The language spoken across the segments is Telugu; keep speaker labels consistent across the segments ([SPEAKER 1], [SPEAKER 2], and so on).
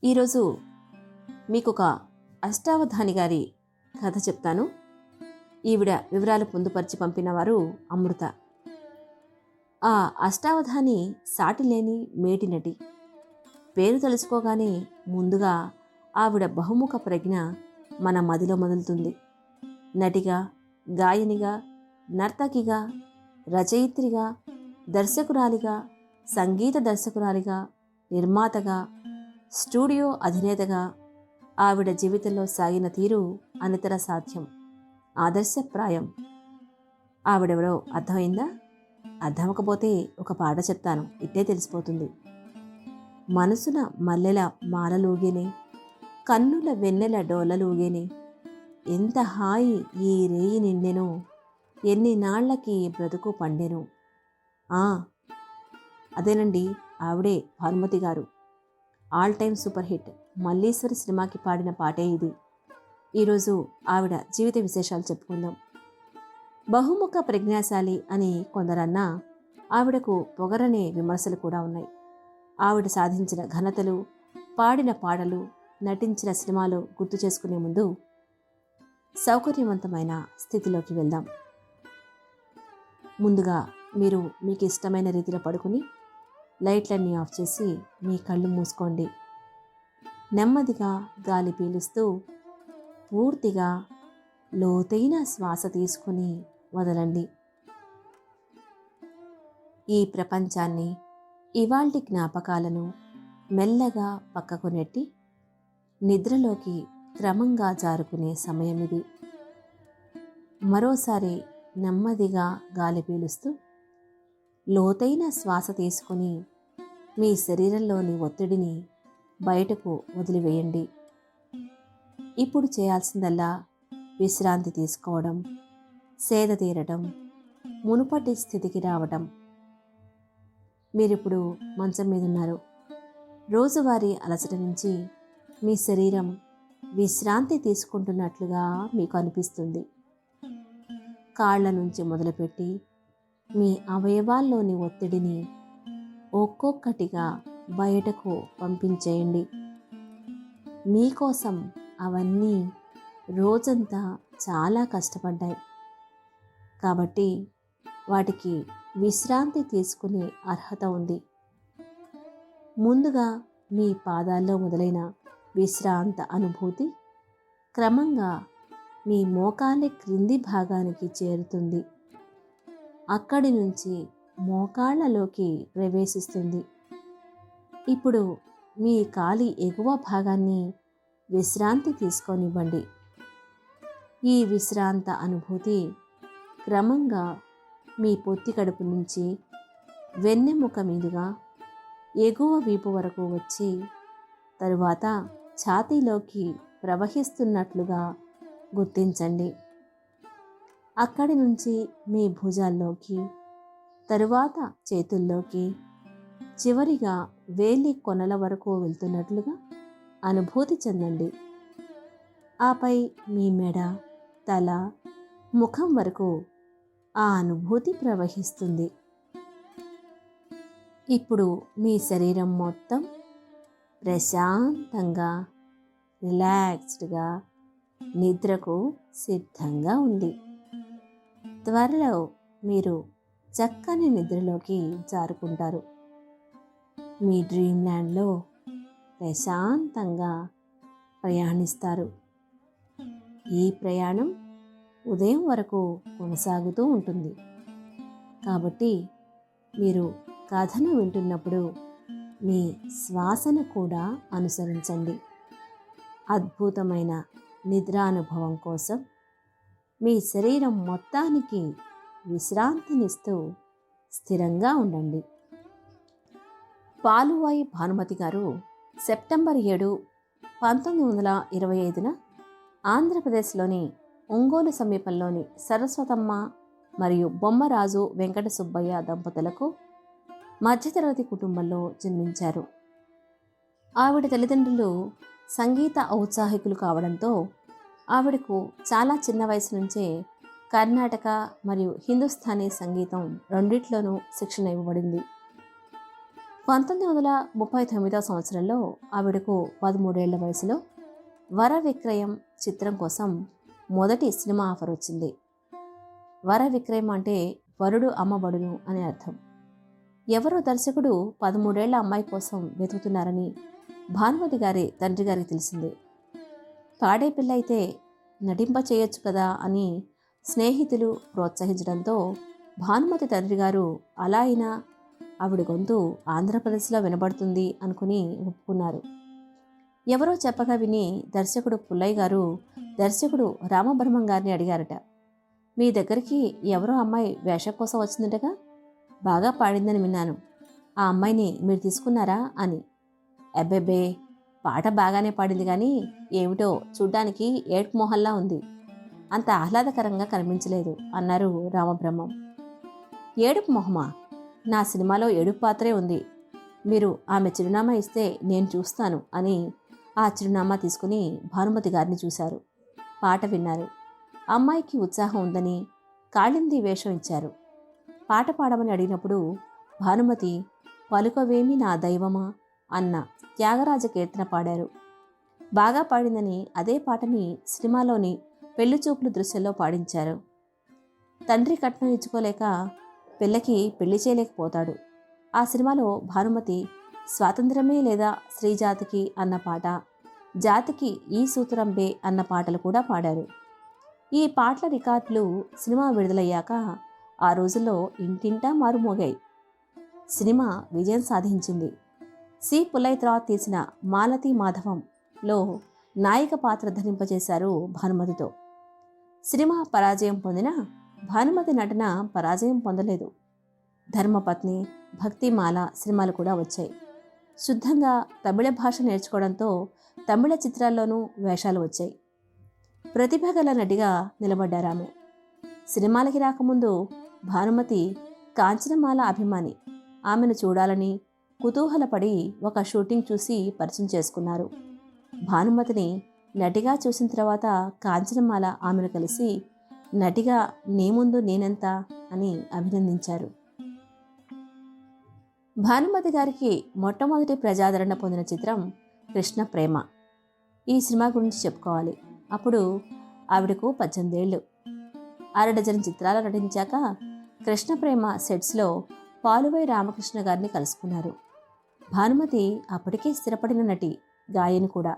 [SPEAKER 1] ఈరోజు మీకు ఒక అష్టావధాని గారి కథ చెప్తాను. ఈవిడ వివరాలు పొందుపరిచి పంపిన వారు అమృత. ఆ అష్టావధాని సాటిలేని మేటి నటి. పేరు తెలుసుకోగానే ముందుగా ఆవిడ బహుముఖ ప్రజ్ఞ మన మదిలో మొదలుతుంది. నటిగా, గాయనిగా, నర్తకిగా, రచయిత్రిగా, దర్శకురాలిగా, సంగీత దర్శకురాలిగా, నిర్మాతగా, స్టూడియో అధినేతగా ఆవిడ జీవితంలో సాగిన తీరు అనితర సాధ్యం, ఆదర్శప్రాయం. ఆవిడెవరో అర్థమైందా? అర్థమకపోతే ఒక పాట చెప్తాను, ఇట్టే తెలిసిపోతుంది. మనసున మల్లెల మాలలూగేనే, కన్నుల వెన్నెల డోలలూగేనే, ఎంత హాయి ఈ రేయి నిండెనో, ఎన్ని నాళ్లకి బ్రతుకు పండెను. అదేనండి, ఆవిడే భానుమతి గారు. All time super hit Malleswari సినిమాకి పాడిన పాటే ఇది. ఈరోజు ఆవిడ జీవిత విశేషాలు చెప్పుకుందాం. బహుముఖ ప్రజ్ఞాశాలి అని కొందరన్నా ఆవిడకు పొగరనే విమర్శలు కూడా ఉన్నాయి. ఆవిడ సాధించిన ఘనతలు, పాడిన పాటలు, నటించిన సినిమాలు గుర్తు చేసుకునే ముందు సౌకర్యవంతమైన స్థితిలోకి వెళ్దాం. ముందుగా మీరు మీకు ఇష్టమైన రీతిలో పడుకుని లైట్లన్నీ ఆఫ్ చేసి మీ కళ్ళు మూసుకోండి. నెమ్మదిగా గాలి పీలుస్తూ పూర్తిగా లోతైన శ్వాస తీసుకుని వదలండి. ఈ ప్రపంచాన్ని, ఇవాల్టి జ్ఞాపకాలను మెల్లగా పక్కకు నెట్టి నిద్రలోకి క్రమంగా జారుకునే సమయం ఇది. మరోసారి నెమ్మదిగా గాలి పీలుస్తూ లోతైన శ్వాస తీసుకుని మీ శరీరంలోని ఒత్తిడిని బయటకు వదిలివేయండి. ఇప్పుడు చేయాల్సిందల్లా విశ్రాంతి తీసుకోవడం, సేద తీరటం, మునుపటి స్థితికి రావటం. మీరిప్పుడు మంచం మీద ఉన్నారు. రోజువారీ అలసట నుంచి మీ శరీరం విశ్రాంతి తీసుకుంటున్నట్లుగా మీకు అనిపిస్తుంది. కాళ్ల నుంచి మొదలుపెట్టి మీ అవయవాల్లోని ఒత్తిడిని ఒక్కొక్కటిగా బయటకు పంపించేయండి. మీకోసం అవన్నీ రోజంతా చాలా కష్టపడ్డాయి కాబట్టి వాటికి విశ్రాంతి తీసుకునే అర్హత ఉంది. ముందుగా మీ పాదాల్లో మొదలైన విశ్రాంత అనుభూతి క్రమంగా మీ మోకాలి క్రింది భాగానికి చేరుతుంది. అక్కడి నుంచి మోకాళ్లలోకి ప్రవేశిస్తుంది. ఇప్పుడు మీ కాలి ఎగువ భాగాన్ని విశ్రాంతి తీసుకోనివ్వండి. ఈ విశ్రాంత అనుభూతి క్రమంగా మీ పొత్తి కడుపు నుంచి వెన్నెముక మీదుగా ఎగువ వీపు వరకు వచ్చి తరువాత ఛాతీలోకి ప్రవహిస్తున్నట్లుగా గుర్తించండి. అక్కడి నుంచి మీ భుజాల్లోకి, తరువాత చేతుల్లోకి, చివరిగా వేలి కొనల వరకు వెళ్తున్నట్లుగా అనుభూతి చెందండి. ఆపై మీ మెడ, తల, ముఖం వరకు ఆ అనుభూతి ప్రవహిస్తుంది. ఇప్పుడు మీ శరీరం మొత్తం ప్రశాంతంగా, రిలాక్స్డ్గా నిద్రకు సిద్ధంగా ఉంది. త్వరలో మీరు చక్కని నిద్రలోకి జారుకుంటారు. మీ డ్రీమ్ ల్యాండ్లో ప్రశాంతంగా ప్రయాణిస్తారు. ఈ ప్రయాణం ఉదయం వరకు కొనసాగుతూ ఉంటుంది. కాబట్టి మీరు కథను వింటున్నప్పుడు మీ శ్వాసను కూడా అనుసరించండి. అద్భుతమైన నిద్రానుభవం కోసం మీ శరీరం మొత్తానికి విశ్రాంతినిస్తూ స్థిరంగా ఉండండి. పాలువాయి భానుమతి గారు సెప్టెంబర్ 7, 1925 ఆంధ్రప్రదేశ్లోని ఒంగోలు సమీపంలోని సరస్వతమ్మ మరియు బొమ్మరాజు వెంకట సుబ్బయ్య దంపతులకు మధ్యతరగతి కుటుంబంలో జన్మించారు. ఆవిడ తల్లిదండ్రులు సంగీత ఔత్సాహికులు కావడంతో ఆవిడకు చాలా చిన్న వయసు నుంచే కర్ణాటక మరియు హిందుస్థానీ సంగీతం రెండిట్లోనూ శిక్షణ ఇవ్వబడింది. 1939వ సంవత్సరంలో ఆవిడకు 13 ఏళ్ల వయసులో వర విక్రయం చిత్రం కోసం మొదటి సినిమా ఆఫర్ వచ్చింది. వర విక్రయం అంటే వరుడు అమ్మబడును అని అర్థం. ఎవరో దర్శకుడు 13 ఏళ్ల అమ్మాయి కోసం వెతుకుతున్నారని భానుమతి గారి తండ్రి గారికి తెలిసింది. పాడే పిల్ల అయితే నటింప చేయొచ్చు కదా అని స్నేహితులు ప్రోత్సహించడంతో భానుమతి తండ్రి గారు అలా అయినా ఆవిడ గొంతు ఆంధ్రప్రదేశ్లో వినబడుతుంది అనుకుని ఒప్పుకున్నారు. ఎవరో చెప్పగా విని దర్శకుడు పుల్లయ్య గారు దర్శకుడు రామబ్రహ్మం గారిని అడిగారట, మీ దగ్గరికి ఎవరో అమ్మాయి వేషం కోసం వచ్చిందటగా, బాగా పాడిందని విన్నాను, ఆ అమ్మాయిని మీరు తీసుకున్నారా అని. అబ్బెబ్బే, పాట బాగానే పాడింది కానీ ఏమిటో చూడ్డానికి ఏడ్పు మొహల్లా ఉంది, అంత ఆహ్లాదకరంగా కనిపించలేదు అన్నారు రామబ్రహ్మం. ఏడుపు మొహమా? నా సినిమాలో ఏడుపు పాత్రే ఉంది, మీరు ఆమె చిరునామా ఇస్తే నేను చూస్తాను అని ఆ చిరునామా తీసుకుని భానుమతి గారిని చూశారు. పాట విన్నారు. అమ్మాయికి ఉత్సాహం ఉందని కాళింది వేషం ఇచ్చారు. పాట పాడమని అడిగినప్పుడు భానుమతి పలుకవేమి నా దైవమా అన్న త్యాగరాజ కీర్తన పాడారు. బాగా పాడిందని అదే పాటని సినిమాలోని పెళ్లి చూపులు దృశ్యంలో పాడించారు. తండ్రి కట్నం ఇచ్చుకోలేక పిల్లకి పెళ్లి చేయలేకపోతాడు. ఆ సినిమాలో భానుమతి స్వాతంత్రమే లేదా శ్రీజాతికి అన్న పాట, జాతికి ఈ సూత్రంబే అన్న పాటలు కూడా పాడారు. ఈ పాటల రికార్డులు సినిమా విడుదలయ్యాక ఆ రోజుల్లో ఇంటింటా మారుమోగాయి. సినిమా విజయం సాధించింది. సి పుల్లయ్య తర్వాత తీసిన మాలతీ మాధవంలో నాయిక పాత్ర ధరింపజేశారు భానుమతితో. సినిమా పరాజయం పొందిన భానుమతి నటన పరాజయం పొందలేదు. ధర్మపత్ని, భక్తిమాల సినిమాలు కూడా వచ్చాయి. శుద్ధంగా తమిళ భాష నేర్చుకోవడంతో తమిళ చిత్రాల్లోనూ వేషాలు వచ్చాయి. ప్రతిభ గల నటిగా నిలబడ్డారామె. సినిమాలకి రాకముందు భానుమతి కాంచనమాల అభిమాని. ఆమెను చూడాలని కుతూహలపడి ఒక షూటింగ్ చూసి పరిచయం చేసుకున్నారు. భానుమతిని నటిగా చూసిన తర్వాత కాంచనమాల ఆమెను కలిసి నటిగా నీ ముందు నేనెంత అని అభినందించారు. భానుమతి గారికి మొట్టమొదటి ప్రజాదరణ పొందిన చిత్రం కృష్ణ ప్రేమ. ఈ సినిమా గురించి చెప్పుకోవాలి. అప్పుడు ఆవిడకు 18 ఏళ్ళు. 6 డజన్ చిత్రాలు నటించాక కృష్ణ ప్రేమ సెట్స్లో పాలువై రామకృష్ణ గారిని కలుసుకున్నారు. భానుమతి అప్పటికే స్థిరపడిన నటి, గాయని కూడా.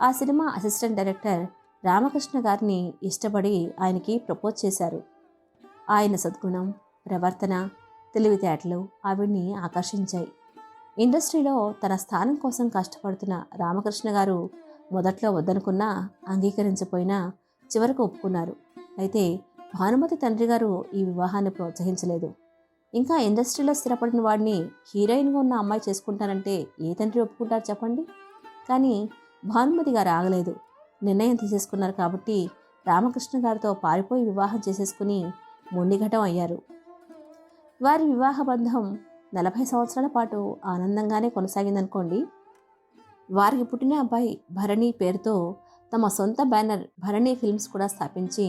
[SPEAKER 1] ఆ సినిమా అసిస్టెంట్ డైరెక్టర్ రామకృష్ణ గారిని ఇష్టపడి ఆయనకి ప్రపోజ్ చేశారు. ఆయన సద్గుణం, ప్రవర్తన, తెలివితేటలు ఆవిడ్ని ఆకర్షించాయి. ఇండస్ట్రీలో తన స్థానం కోసం కష్టపడుతున్న రామకృష్ణ గారు మొదట్లో వద్దనుకున్నా, అంగీకరించపోయినా చివరకు ఒప్పుకున్నారు. అయితే భానుమతి తండ్రి గారు ఈ వివాహాన్ని ప్రోత్సహించలేదు. ఇంకా ఇండస్ట్రీలో స్థిరపడిన వాడిని హీరోయిన్గా ఉన్న అమ్మాయి చేసుకుంటానంటే ఏ తండ్రి ఒప్పుకుంటారు చెప్పండి? కానీ భానుమతి గారు ఆగలేదు. నిర్ణయం తీసేసుకున్నారు కాబట్టి రామకృష్ణ గారితో పారిపోయి వివాహం చేసేసుకుని మొండిఘటం అయ్యారు. వారి వివాహ బంధం 40 సంవత్సరాల పాటు ఆనందంగానే కొనసాగిందనుకోండి. వారికి పుట్టిన అబ్బాయి భరణి పేరుతో తమ సొంత బ్యానర్ భరణి ఫిల్మ్స్ కూడా స్థాపించి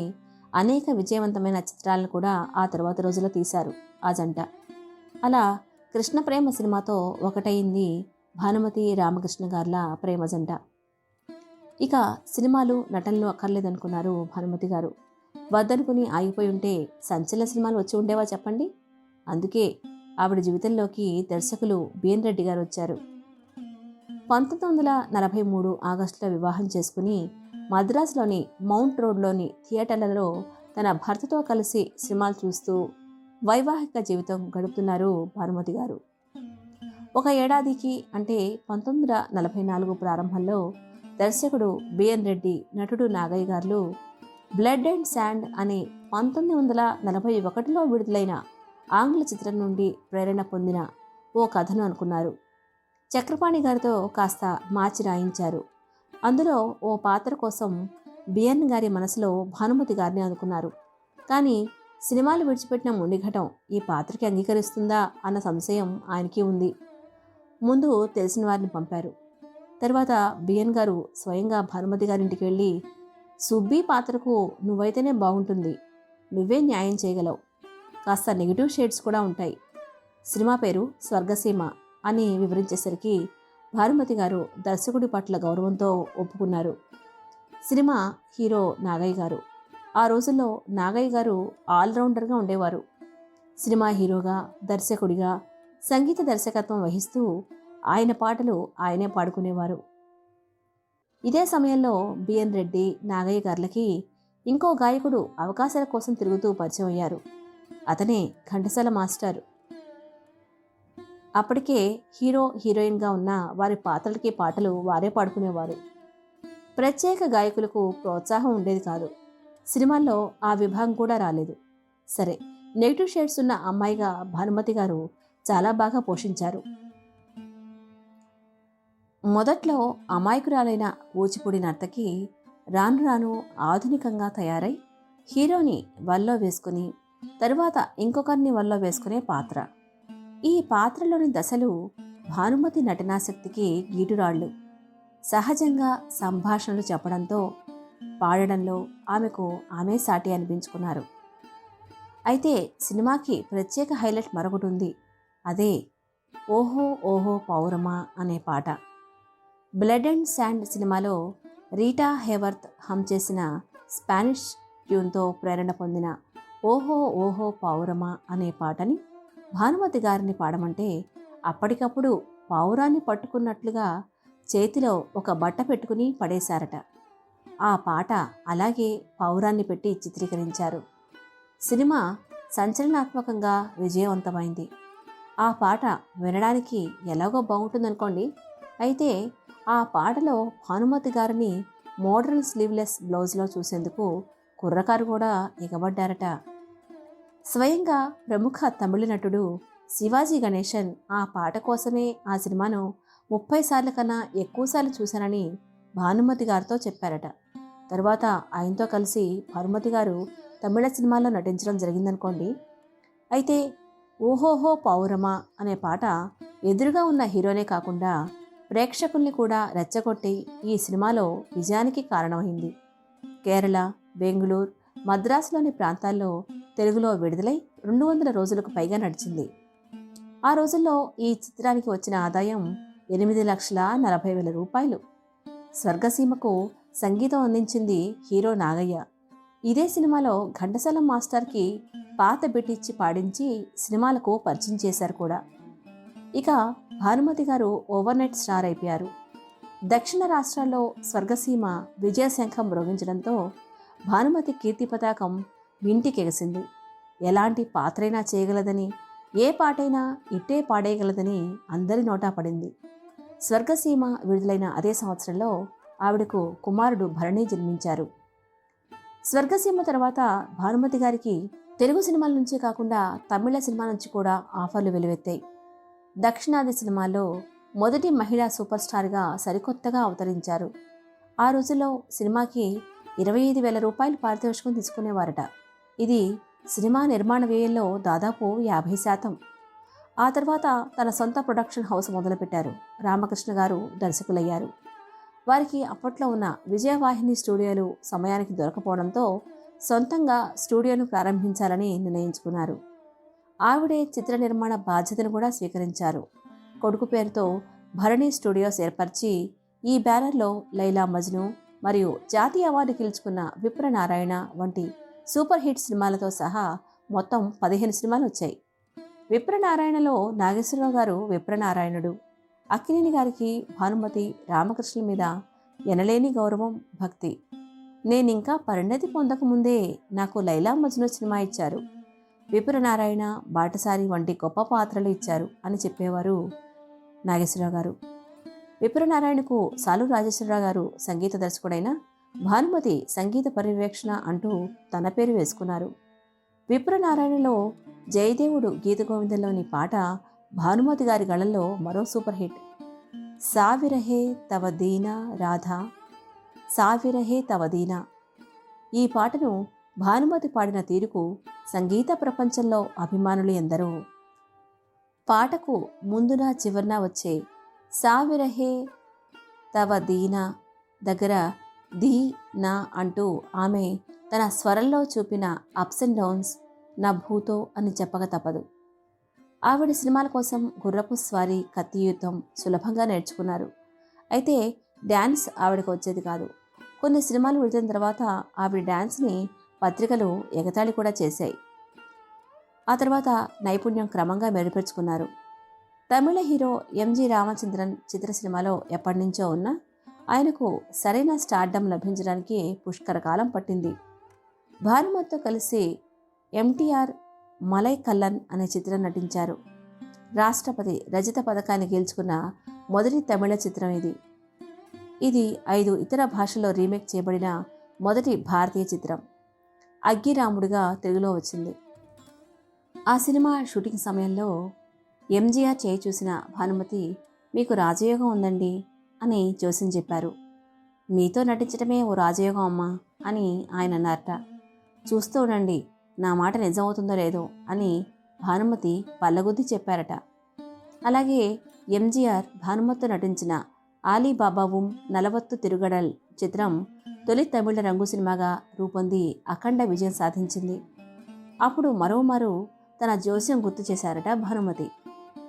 [SPEAKER 1] అనేక విజయవంతమైన చిత్రాలను కూడా ఆ తర్వాత రోజుల్లో తీశారు ఆ జంట. అలా కృష్ణ ప్రేమ సినిమాతో ఒకటయింది భానుమతి రామకృష్ణ గార్ల ప్రేమ జంట. ఇక సినిమాలు, నటనలు అక్కర్లేదనుకున్నారు భానుమతి గారు. వద్దనుకుని ఆగిపోయి ఉంటే సంచలన సినిమాలు వచ్చి ఉండేవా చెప్పండి? అందుకే ఆవిడ జీవితంలోకి దర్శకులు బిఎన్ రెడ్డి గారు వచ్చారు. 1943 ఆగస్టులో వివాహం చేసుకుని మద్రాసులోని మౌంట్ రోడ్లోని థియేటర్లలో తన భర్తతో కలిసి సినిమాలు చూస్తూ వైవాహిక జీవితం గడుపుతున్నారు భానుమతి గారు. ఒక ఏడాదికి అంటే 1944 ప్రారంభంలో దర్శకుడు బిఎన్ రెడ్డి, నటుడు నాగయ్య గారు బ్లడ్ అండ్ శాండ్ అనే 1941లో విడుదలైన ఆంగ్ల చిత్రం నుండి ప్రేరణ పొందిన ఓ కథను అనుకున్నారు. చక్రపాణి గారితో కాస్త మార్చి రాయించారు. అందులో ఓ పాత్ర కోసం బిఎన్ గారి మనసులో భానుమతి గారిని అనుకున్నారు. కానీ సినిమాలు విడిచిపెట్టిన మొండిఘటం ఈ పాత్రకి అంగీకరిస్తుందా అన్న సంశయం ఆయనకి ఉంది. ముందు తెలిసిన వారిని పంపారు. తర్వాత బిఎన్ గారు స్వయంగా భానుమతి గారింటికి వెళ్ళి, సుబ్బి పాత్రకు నువ్వైతేనే బాగుంటుంది, నువ్వే న్యాయం చేయగలవు, కాస్త నెగిటివ్ షేడ్స్ కూడా ఉంటాయి, సినిమా పేరు స్వర్గసీమ, అని వివరించేసరికి భానుమతి గారు దర్శకుడి పట్ల గౌరవంతో ఒప్పుకున్నారు. సినిమా హీరో నాగయ్య గారు. ఆ రోజుల్లో నాగయ్య గారు ఆల్రౌండర్గా ఉండేవారు. సినిమా హీరోగా, దర్శకుడిగా సంగీత దర్శకత్వం వహిస్తూ ఆయన పాటలు ఆయనే పాడుకునేవారు. ఇదే సమయంలో బిఎన్ రెడ్డి, నాగయ్య గారులకి ఇంకో గాయకుడు అవకాశాల కోసం తిరుగుతూ పరిచయం అయ్యారు. అతనే ఘంటసాల మాస్టర్. అప్పటికే హీరో, హీరోయిన్గా ఉన్న వారి పాత్రలకి పాటలు వారే పాడుకునేవారు. ప్రత్యేక గాయకులకు ప్రోత్సాహం ఉండేది కాదు. సినిమాల్లో ఆ విభాగం కూడా రాలేదు. సరే, నెగిటివ్ షేడ్స్ ఉన్న అమ్మాయిగా భానుమతి గారు చాలా బాగా పోషించారు. మొదట్లో అమాయకురాలైన కూచిపూడి నర్తకి రాను రాను ఆధునికంగా తయారై హీరోని వల్లో వేసుకుని తరువాత ఇంకొకరిని వల్లో వేసుకునే పాత్ర. ఈ పాత్రలోని దశలు భానుమతి నటనాశక్తికి గీటురాళ్లు. సహజంగా సంభాషణలు చెప్పడంతో పాడడంలో ఆమెకు ఆమె సాటి అనిపించుకున్నారు. అయితే సినిమాకి ప్రత్యేక హైలైట్ మరొకటి ఉంది. అదే ఓహో ఓహో పౌరమా అనే పాట. బ్లడ్ అండ్ శాండ్ సినిమాలో రీటా హేవర్త్ హమ్ చేసిన స్పానిష్ ట్యూన్తో ప్రేరణ పొందిన ఓహో ఓహో పౌరమా అనే పాటని భానుమతి గారిని పాడమంటే అప్పటికప్పుడు పావురాన్ని పట్టుకున్నట్లుగా చేతిలో ఒక బట్ట పెట్టుకుని పడేశారట. ఆ పాట అలాగే పావురాన్ని పెట్టి చిత్రీకరించారు. సినిమా సంచలనాత్మకంగా విజయవంతమైంది. ఆ పాట వినడానికి ఎలాగో బాగుంటుందనుకోండి. అయితే ఆ పాటలో భానుమతి గారిని మోడర్న్ స్లీవ్లెస్ బ్లౌజ్లో చూసేందుకు కుర్రకారు కూడా ఎగబడ్డారట. స్వయంగా ప్రముఖ తమిళ నటుడు శివాజీ గణేశన్ ఆ పాట కోసమే ఆ సినిమాను 30 సార్ల కన్నా ఎక్కువసార్లు చూశానని భానుమతి గారితో చెప్పారట. తరువాత ఆయనతో కలిసి భానుమతి గారు తమిళ సినిమాల్లో నటించడం జరిగిందనుకోండి. అయితే ఓహోహో పౌరమా అనే పాట ఎదురుగా ఉన్న హీరోనే కాకుండా ప్రేక్షకుల్ని కూడా రెచ్చగొట్టి ఈ సినిమాలో విజయానికి కారణమైంది. కేరళ, బెంగుళూరు, మద్రాసులోని ప్రాంతాల్లో తెలుగులో విడుదలై 200 రోజులకు పైగా నడిచింది. ఆ రోజుల్లో ఈ చిత్రానికి వచ్చిన ఆదాయం 8,40,000 రూపాయలు. స్వర్గసీమకు సంగీతం అందించింది హీరో నాగయ్య. ఇదే సినిమాలో ఘంటసాల మాస్టర్కి పాత బిట్ ఇచ్చి పాడించి సినిమాలకు పరిచయం చేశారు కూడా. ఇక భానుమతి గారు ఓవర్నైట్ స్టార్ అయిపోయారు. దక్షిణ రాష్ట్రాల్లో స్వర్గసీమ విజయశంఖం మ్రోగించడంతో భానుమతి కీర్తి పతాకం వింటికెగసింది. ఎలాంటి పాత్రైనా చేయగలదని, ఏ పాటైనా ఇట్టే పాడేయగలదని అందరి నోటా పడింది. స్వర్గసీమ విడుదలైన అదే సంవత్సరంలో ఆవిడకు కుమారుడు భరణి జన్మించారు. స్వర్గసీమ తర్వాత భానుమతి గారికి తెలుగు సినిమాల నుంచే కాకుండా తమిళ సినిమా నుంచి కూడా ఆఫర్లు వెలువెత్తాయి. దక్షిణాది సినిమాల్లో మొదటి మహిళా సూపర్ స్టార్గా సరికొత్తగా అవతరించారు. ఆ రోజుల్లో సినిమాకి 25,000 రూపాయలు పారితోషికం తీసుకునేవారట. ఇది సినిమా నిర్మాణ వ్యయంలో దాదాపు 50%. ఆ తర్వాత తన సొంత ప్రొడక్షన్ హౌస్ మొదలుపెట్టారు. రామకృష్ణ గారు దర్శకులయ్యారు. వారికి అప్పట్లో ఉన్న విజయవాహిని స్టూడియోలు సమయానికి దొరకపోవడంతో సొంతంగా స్టూడియోను ప్రారంభించాలని నిర్ణయించుకున్నారు. ఆవిడే చిత్ర నిర్మాణ బాధ్యతను కూడా స్వీకరించారు. కొడుకు పేరుతో భరణి స్టూడియోస్ ఏర్పరిచి ఈ బ్యానర్లో లైలా మజ్ను మరియు జాతీయ అవార్డు గెలుచుకున్న విప్రనారాయణ వంటి సూపర్ హిట్ సినిమాలతో సహా మొత్తం 15 సినిమాలు వచ్చాయి. విప్రనారాయణలో నాగేశ్వరరావు గారు విప్రనారాయణుడు, అక్కినేని గారికి భానుమతి, రామకృష్ణుల మీద ఎనలేని గౌరవం, భక్తి. నేనింకా పరిణతి పొందకముందే నాకు లైలా మజ్ను సినిమా ఇచ్చారు, విప్రనారాయణ, బాటసారి వంటి గొప్ప పాత్రలు ఇచ్చారు అని చెప్పేవారు నాగేశ్వరరావు గారు. విప్రనారాయణకు సాలు రాజేశ్వరరావు గారు సంగీత దర్శకుడైన భానుమతి సంగీత పర్యవేక్షణ అంటూ తన పేరు వేసుకున్నారు. విప్రనారాయణలో జయదేవుడు గీత గోవిందంలోని పాట భానుమతి గారి గళంలో మరో సూపర్ హిట్. సావిరహే తవ దీనా రాధా, సావిరహే తవ దీనా. ఈ పాటను భానుమతి పాడిన తీరుకు సంగీత ప్రపంచంలో అభిమానులు ఎందరో. పాటకు ముందున చివరన వచ్చే సావిరహే తవ దీనా దగ్గర దీ నా అంటూ ఆమె తన స్వరంలో చూపిన అప్స్ అండ్ డౌన్స్ నా భూతో అని చెప్పక తప్పదు. ఆవిడ సినిమాల కోసం గుర్రపు స్వారీ, కత్తి యుద్ధం సులభంగా నేర్చుకున్నారు. అయితే డ్యాన్స్ ఆవిడకు వచ్చేది కాదు. కొన్ని సినిమాలు విడిచిన తర్వాత ఆవిడ డ్యాన్స్ని పత్రికలు ఎగతాళి కూడా చేశాయి. ఆ తర్వాత నైపుణ్యం క్రమంగా మెరుగుపరుచుకున్నారు. తమిళ హీరో ఎంజి రామచంద్రన్ చిత్ర సినిమాలో ఎప్పటినుంచో ఉన్న ఆయనకు సరైన స్టార్డమ్ లభించడానికి పుష్కర కాలం పట్టింది. భానుమతితో కలిసి ఎంటీఆర్ మలై కల్లన్ అనే చిత్రం నటించారు. రాష్ట్రపతి రజత పథకాన్ని గెలుచుకున్న మొదటి తమిళ చిత్రం ఇది. ఇది 5 ఇతర భాషల్లో రీమేక్ చేయబడిన మొదటి భారతీయ చిత్రం. అగ్గిరాముడిగా తెలుగులో వచ్చింది. ఆ సినిమా షూటింగ్ సమయంలో ఎంజీఆర్ చేయి చూసిన భానుమతి, మీకు రాజయోగం ఉందండి అని జోస్యం చెప్పారు. మీతో నటించడమే ఓ రాజయోగం అమ్మా అని ఆయన అన్నారట. చూస్తూ ఉండండి, నా మాట నిజమవుతుందో లేదో అని భానుమతి పల్లగుద్ది చెప్పారట. అలాగే ఎంజీఆర్ భానుమతితో నటించిన ఆలీబాబావుం నలవత్తు తిరుగడల్ చిత్రం తొలి తమిళ రంగు సినిమాగా రూపొంది అఖండ విజయం సాధించింది. అప్పుడు మరోమారు తన జోస్యం గుర్తు చేశారట భానుమతి.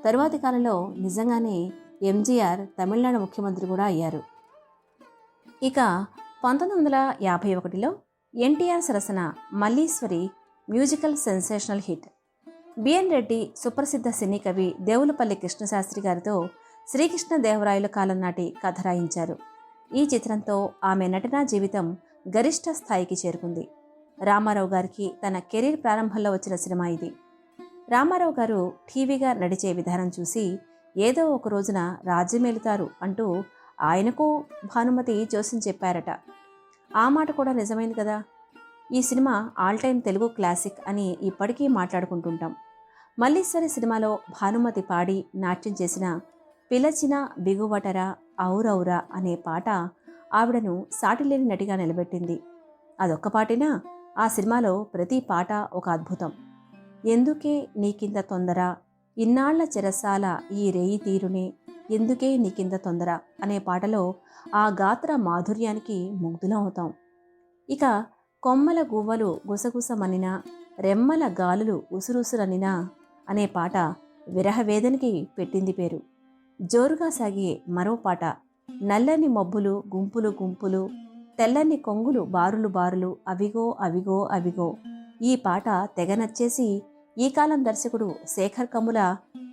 [SPEAKER 1] తరువాతి కాలంలో నిజంగానే ఎంజీఆర్ తమిళనాడు ముఖ్యమంత్రి కూడా అయ్యారు. ఇక 1951లో ఎన్టీఆర్ సరసన Malleswari musical sensational hit. BN Reddy సుప్రసిద్ధ సినీ కవి దేవులపల్లి కృష్ణశాస్త్రి గారితో శ్రీకృష్ణదేవరాయల కాలం నాటి కథ రాయించారు. ఈ చిత్రంతో ఆమె నటనా జీవితం గరిష్ట స్థాయికి చేరుకుంది. రామారావు గారికి తన కెరీర్ ప్రారంభంలో వచ్చిన సినిమా ఇది. రామారావు గారు టీవీగా నడిచే విధానం చూసి ఏదో ఒక రోజున రాజ్యమేలుతారు అంటూ ఆయనకు భానుమతి జోస్యం చెప్పారట. ఆ మాట కూడా నిజమైంది కదా. ఈ cinema all time Telugu classic అని ఇప్పటికీ మాట్లాడుకుంటుంటాం. మల్లీశ్వరి సినిమాలో భానుమతి పాడి నాట్యం చేసిన పిలచిన బిగువటరా ఔరౌరా అనే పాట ఆవిడను సాటిలేని నటిగా నిలబెట్టింది. అదొక్క పాటేనా? ఆ సినిమాలో ప్రతి పాట ఒక అద్భుతం. ఎందుకే నీకింత తొందర, ఇన్నాళ్ల చెరసాల ఈ రేయి తీరునే, ఎందుకే నీకింత తొందర అనే పాటలో ఆ గాత్ర మాధుర్యానికి ముగ్ధులం అవుతాం. ఇక కొమ్మల గువ్వలు గుసగుసమనినా, రెమ్మల గాలులు ఉసురుసురనినా అనే పాట విరహవేదనకి పెట్టింది పేరు. జోరుగా సాగే మరో పాట నల్లని మబ్బులు గుంపులు గుంపులు, తెల్లని కొంగులు బారులు బారులు, అవిగో అవిగో అవిగో. ఈ పాట తెగ నచ్చేసి ఈ కాలం దర్శకుడు శేఖర్ కమ్ముల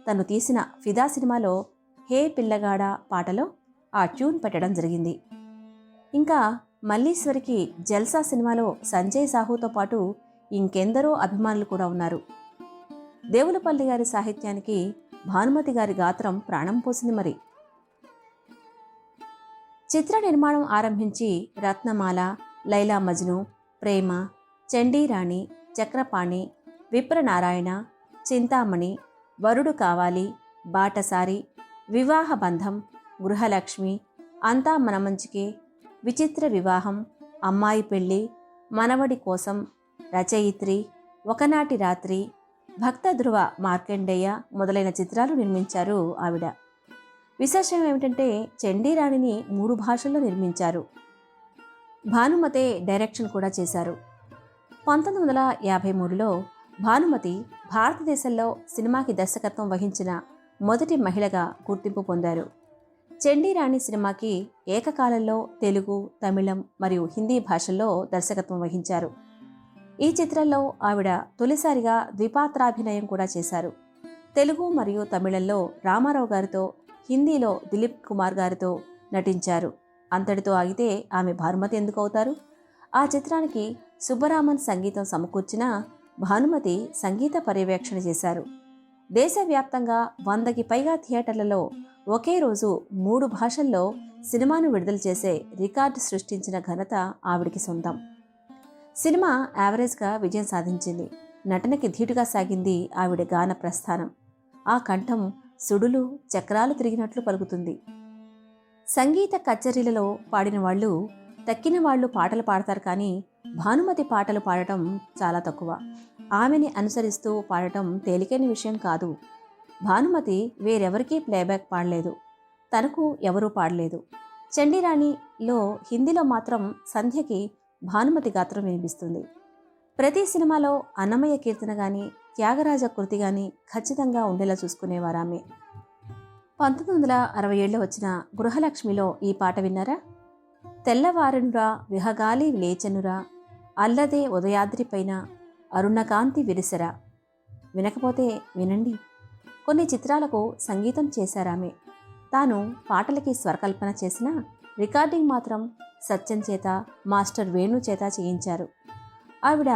[SPEAKER 1] తను తీసిన ఫిదా సినిమాలో హే పిల్లగాడ పాటలో ఆ ట్యూన్ పెట్టడం జరిగింది. ఇంకా మల్లీశ్వరికి జల్సా సినిమాలో సంజయ్ సాహుతో పాటు ఇంకెందరో అభిమానులు కూడా ఉన్నారు. దేవులపల్లి గారి సాహిత్యానికి భానుమతి గారి గాత్రం ప్రాణం పోసింది. మరి చిత్ర నిర్మాణం ఆరంభించి రత్నమాల, లైలా మజ్ను, ప్రేమ, చండీరాణి, చక్రపాణి, విప్రనారాయణ, చింతామణి, వరుడు కావాలి, బాటసారి, వివాహ బంధం, గృహలక్ష్మి, అంతా మన మంచికే, విచిత్ర వివాహం, అమ్మాయి పెళ్ళి, మనవడి కోసం, రచయిత్రి, ఒకనాటి రాత్రి, భక్త ధ్రువ మార్కండేయ మొదలైన చిత్రాలు నిర్మించారు ఆవిడ. విశేషం ఏమిటంటే చండీరాణిని 3 భాషల్లో నిర్మించారు. భానుమతే డైరెక్షన్ కూడా చేశారు. 1953లో భానుమతి భారతదేశంలో సినిమాకి దర్శకత్వం వహించిన మొదటి మహిళగా గుర్తింపు పొందారు. చండీరాణి సినిమాకి ఏకకాలంలో తెలుగు, తమిళం మరియు హిందీ భాషల్లో దర్శకత్వం వహించారు. ఈ చిత్రంలో ఆవిడ తొలిసారిగా ద్విపాత్రాభినయం కూడా చేశారు. తెలుగు మరియు తమిళంలో రామారావు గారితో, హిందీలో దిలీప్ కుమార్ గారితో నటించారు. అంతటితో ఆగితే ఆమె భానుమతి ఎందుకు అవుతారు? ఆ చిత్రానికి సుబ్బరామన్ సంగీతం సమకూర్చిన భానుమతి సంగీత పర్యవేక్షణ చేశారు. దేశవ్యాప్తంగా 100కి పైగా థియేటర్లలో ఒకే రోజు 3 భాషల్లో సినిమాను విడుదల చేసే రికార్డు సృష్టించిన ఘనత ఆవిడికి సొంతం. సినిమా యావరేజ్గా విజయం సాధించింది. నటనకి ధీటుగా సాగింది ఆవిడ గాన ప్రస్థానం. ఆ కంఠం సుడులు చక్రాలు తిరిగినట్లు పలుకుతుంది. సంగీత కచేరీలలో పాడిన వాళ్ళు, తక్కిన వాళ్ళు పాటలు పాడతారు, కానీ భానుమతి పాటలు పాడటం చాలా తక్కువ. ఆమెని అనుసరిస్తూ పాడటం తేలికైన విషయం కాదు. భానుమతి వేరెవరికీ ప్లేబ్యాక్ పాడలేదు, తనకు ఎవరూ పాడలేదు. చండీరాణిలో హిందీలో మాత్రం సంధ్యకి భానుమతి గాత్రం వినిపిస్తుంది. ప్రతి సినిమాలో అన్నమయ్య కీర్తన కానీ త్యాగరాజ కృతి కానీ ఖచ్చితంగా ఉండేలా చూసుకునేవారు ఆమె. 1967లో వచ్చిన గృహలక్ష్మిలో ఈ పాట విన్నారా? తెల్లవారునురా విహగాలి లేచెనురా, అల్లదే ఉదయాద్రి పైన అరుణకాంతి విరిసెరా. వినకపోతే వినండి. కొన్ని చిత్రాలకు సంగీతం చేశారామె. తాను పాటలకి స్వరకల్పన చేసిన రికార్డింగ్ మాత్రం సత్యం చేత, మాస్టర్ వేణు చేత చేయించారు. ఆవిడ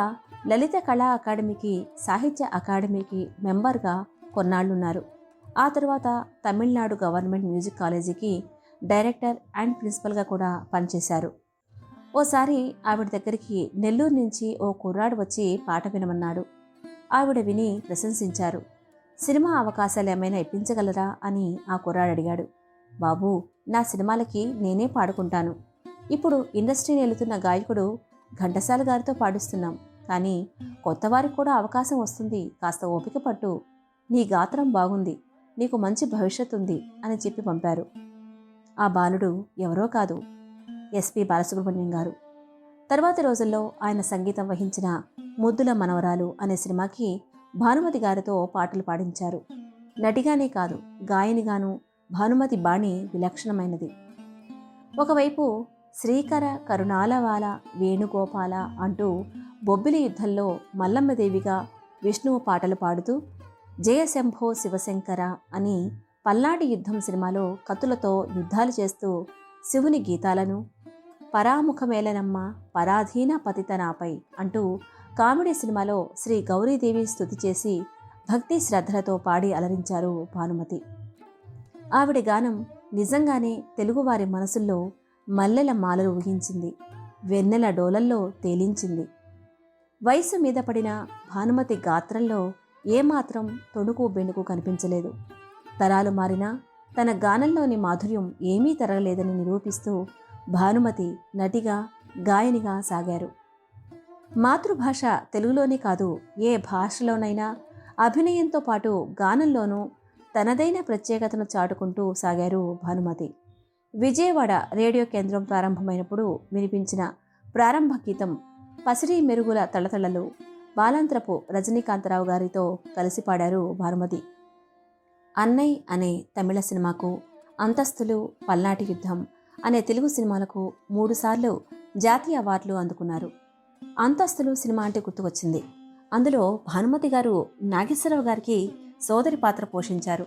[SPEAKER 1] లలిత కళా అకాడమీకి, సాహిత్య అకాడమీకి మెంబర్గా కొన్నాళ్లున్నారు. ఆ తరువాత తమిళనాడు గవర్నమెంట్ మ్యూజిక్ కాలేజీకి డైరెక్టర్ అండ్ ప్రిన్సిపల్గా కూడా పనిచేశారు. ఓసారి ఆవిడ దగ్గరికి నెల్లూరు నుంచి ఓ కుర్రాడు వచ్చి పాట వినమన్నాడు. ఆవిడ విని ప్రశంసించారు. సినిమా అవకాశాలు ఏమైనా ఇప్పించగలరా అని ఆ కుర్రాడు అడిగాడు. బాబూ, నా సినిమాలకి నేనే పాడుకుంటాను. ఇప్పుడు ఇండస్ట్రీని వెళుతున్న గాయకుడు ఘంటసాల గారితో పాడిస్తున్నాం. కానీ కొత్తవారికి కూడా అవకాశం వస్తుంది, కాస్త ఓపిక పట్టు. నీ గాత్రం బాగుంది, నీకు మంచి భవిష్యత్తు ఉంది అని చెప్పి పంపారు. ఆ బాలుడు ఎవరో కాదు, ఎస్పి బాలసుబ్రహ్మణ్యం గారు. తర్వాతి రోజుల్లో ఆయన సంగీతం వహించిన ముద్దుల మనవరాలు అనే సినిమాకి భానుమతి గారితో పాటలు పాడించారు. నటిగానే కాదు, గాయనిగాను భానుమతి బాణి విలక్షణమైనది. ఒకవైపు శ్రీకర కరుణాలవాల వేణుగోపాల అంటూ బొబ్బిలి యుద్ధంలో మల్లమ్మదేవిగా విష్ణువు పాటలు పాడుతూ, జయశంభో శివశంకర అని పల్నాటి యుద్ధం సినిమాలో కత్తులతో యుద్ధాలు చేస్తూ శివుని గీతాలను, పరాముఖమేలనమ్మ పరాధీన పతితనాపై అంటూ కామెడీ సినిమాలో శ్రీ గౌరీదేవి స్తుతి చేసి భక్తి శ్రద్ధలతో పాడి అలరించారు భానుమతి. ఆవిడ గానం నిజంగానే తెలుగువారి మనసుల్లో మల్లెల మాలలు ఊహించింది, వెన్నెల డోలల్లో తేలించింది. వయసు మీద పడిన భానుమతి గాత్రంలో ఏమాత్రం తొణుకు బెణుకు కనిపించలేదు. తరాలు మారినా తన గానంలోని మాధుర్యం ఏమీ తరగలేదని నిరూపిస్తూ భానుమతి నటిగా, గాయనిగా సాగారు. మాతృభాష తెలుగులోనే కాదు, ఏ భాషలోనైనా అభినయంతో పాటు గానంలోనూ తనదైన ప్రత్యేకతను చాటుకుంటూ సాగారు భానుమతి. విజయవాడ రేడియో కేంద్రం ప్రారంభమైనప్పుడు వినిపించిన ప్రారంభ గీతం పసిడి మెరుగుల తళతళలు బాలాంత్రపు రజనీకాంతరావు గారితో కలిసి పాడారు భానుమతి. అన్నయ్ అనే తమిళ సినిమాకు, అంతస్తులు, పల్నాటి యుద్ధం అనే తెలుగు సినిమాలకు 3 సార్లు జాతీయ అవార్డులు అందుకున్నారు. అంతస్తులు సినిమా అంటే గుర్తుకొచ్చింది. అందులో భానుమతి గారు నాగేశ్వరరావు గారికి సోదరి పాత్ర పోషించారు.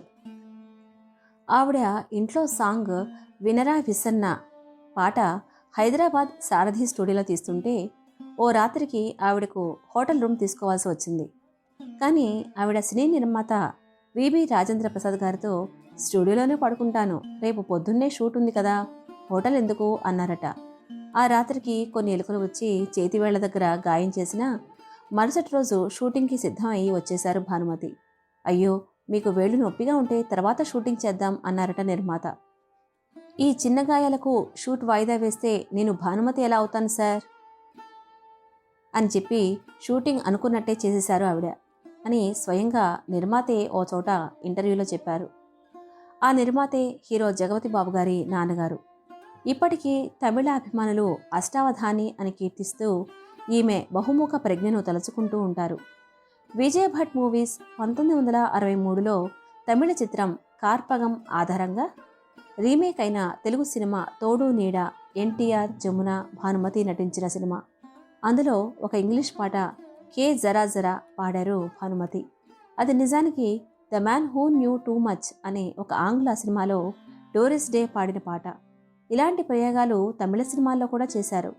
[SPEAKER 1] ఆవిడ ఇంట్లో సాంగ్ వినరా విసన్న పాట హైదరాబాద్ సారథి స్టూడియోలో తీస్తుంటే ఓ రాత్రికి ఆవిడకు హోటల్ రూమ్ తీసుకోవాల్సి వచ్చింది. కానీ ఆవిడ సినీ నిర్మాత విబి రాజేంద్ర ప్రసాద్ గారితో స్టూడియోలోనే పడుకుంటాను, రేపు పొద్దున్నే షూట్ ఉంది కదా, హోటల్ ఎందుకు అన్నారట. ఆ రాత్రికి కొన్ని ఎలుకలు వచ్చి చేతివేళ్ల దగ్గర గాయం చేసినా మరుసటి రోజు షూటింగ్కి సిద్ధం అయ్యి వచ్చేశారు భానుమతి. అయ్యో, మీకు వేళ్లు నొప్పిగా ఉంటే తర్వాత షూటింగ్ చేద్దాం అన్నారట నిర్మాత. ఈ చిన్న గాయాలకు షూట్ వాయిదా వేస్తే నేను భానుమతి ఎలా అవుతాను సార్ అని చెప్పి షూటింగ్ అనుకున్నట్టే చేసేశారు ఆవిడ అని స్వయంగా నిర్మాతే ఓ చోట ఇంటర్వ్యూలో చెప్పారు. ఆ నిర్మాతే హీరో జగపతి బాబు గారి నాన్నగారు. ఇప్పటికీ తమిళ అభిమానులు అష్టావధాని అని కీర్తిస్తూ ఈమె బహుముఖ ప్రజ్ఞను తలుచుకుంటూ ఉంటారు. విజయ్ భట్ మూవీస్ 1963లో తమిళ చిత్రం కార్పగం ఆధారంగా రీమేక్ అయిన తెలుగు సినిమా తోడు నీడ, ఎన్టీఆర్, జమున, భానుమతి నటించిన సినిమా. అందులో ఒక ఇంగ్లీష్ పాట కే జరా జరా పాడారు భానుమతి. అది నిజానికి the man who knew too much అనే ఒక ఆంగ్ల సినిమాలో డోరిస్ డే పాడిన పాట. ఇలాంటి ప్రయోగాలు తమిళ సినిమాల్లో కూడా చేశారు.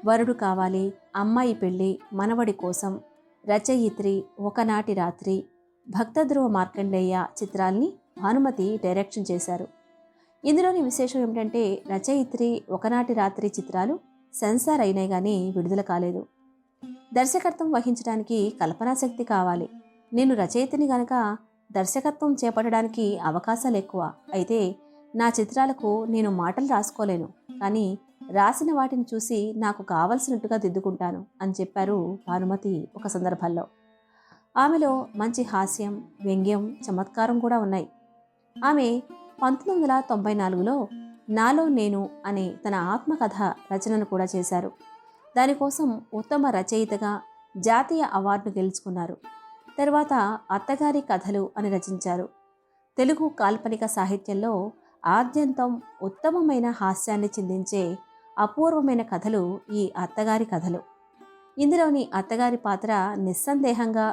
[SPEAKER 1] వరుడు కావాలి, అమ్మాయి పెళ్ళి, మనవడి కోసం, రచయిత్రి, ఒకనాటి రాత్రి, భక్తధ్రువ మార్కండేయ చిత్రాల్ని భానుమతి డైరెక్షన్ చేశారు. ఇందులోని విశేషం ఏమిటంటే రచయిత్రి, ఒకనాటి రాత్రి చిత్రాలు సెన్సార్ అయినాయి కానీ విడుదల కాలేదు. దర్శకత్వం వహించడానికి కల్పనాశక్తి కావాలి. నేను రచయితని గనక దర్శకత్వం చేపట్టడానికి అవకాశాలు ఎక్కువ. అయితే నా చిత్రాలకు నేను మాటలు రాసుకోలేను, కానీ రాసిన వాటిని చూసి నాకు కావలసినట్టుగా దిద్దుకుంటాను అని చెప్పారు భానుమతి ఒక సందర్భంలో. ఆమెలో మంచి హాస్యం, వ్యంగ్యం, చమత్కారం కూడా ఉన్నాయి. ఆమె 1994లో నాలో నేను అనే తన ఆత్మకథ రచనను కూడా చేశారు. దానికోసం ఉత్తమ రచయితగా జాతీయ అవార్డును గెలుచుకున్నారు. తర్వాత అత్తగారి కథలు అని రచించారు. తెలుగు కాల్పనిక సాహిత్యంలో ఆద్యంతం ఉత్తమమైన హాస్యాన్ని చిందించే అపూర్వమైన కథలు ఈ అత్తగారి కథలు. ఇందులోని అత్తగారి పాత్ర నిస్సందేహంగా